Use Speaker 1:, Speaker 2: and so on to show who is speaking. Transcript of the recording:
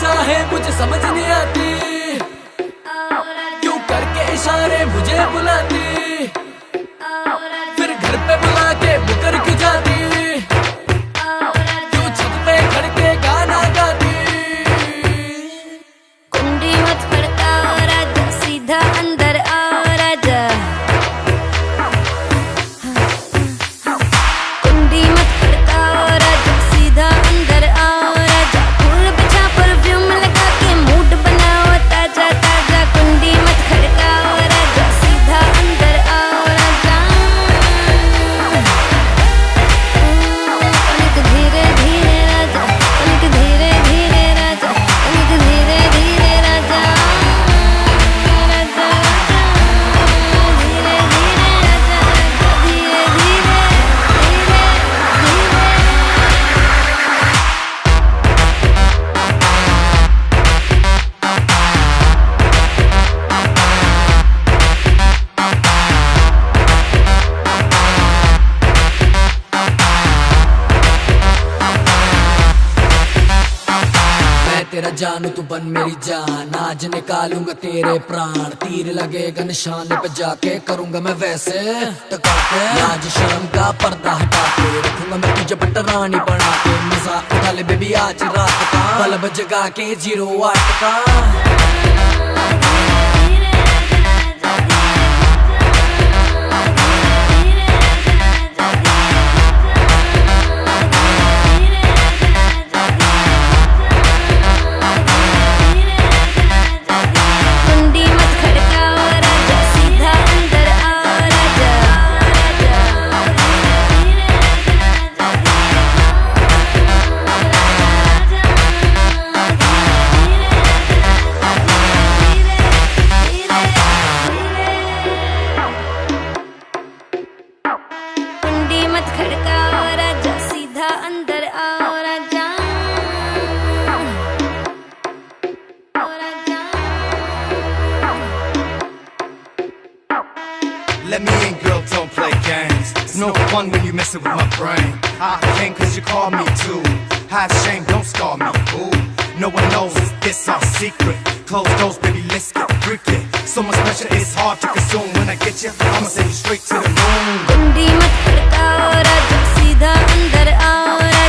Speaker 1: चाहे मुझे समझ नहीं आती, क्यों करके इशारे मुझे बुलाती, फिर घर पे बुला के मुकर क्यों जाती, क्यों छत पे खड़ के गाना गाती।
Speaker 2: कुंडी मत खड़काओ राजा, सीधा अंदर आओ राजा। कुंडी मत खड़काओ राजा, सीधा अंदर आओ राजा। फूल बिछा परफ्यूम लगा के मूड बनाओ ताजा ताजा। कुंडी मत खड़काओ राजा, सीधा अंदर आओ राजा। तनिक धीरे धीरे राजा, तनिक धीरे धीरे राजा, तनिक धीरे धीरे राजा। राजा धीरे धीरे राजा, धीरे धीरे धीरे धीरे।
Speaker 1: मैं तेरा जानू तू बन मेरी जान, आज निकालूंगा तेरे प्राण। तीर लगेगा निशाने पे जाके, करूंगा मैं वैसे टका के। आज शर्म का पर्दा हटा के रखूंगा मैं तुझे पटरानी बना के। मजा उठा ले बेबी आज रात का, बल्ब जगा के 08 का।
Speaker 2: कुंडी मत खड़काओ राजा, सीधा अंदर आओ राजा। कुंडी मत खड़काओ राजा, सीधा अंदर आओ राजा।
Speaker 3: Let me in, girl, don't play games. It's no fun when you messing with my brain. I came cause you called me too. Have shame, don't scar me, ooh. No one knows, it's our secret. Close doors, baby, let's get freaky. So much pressure, it's hard to consume. When I get you, I'ma send you straight to the moon.
Speaker 2: कुंडी मत खड़काओ राजा, सीधा अंदर आओ राजा।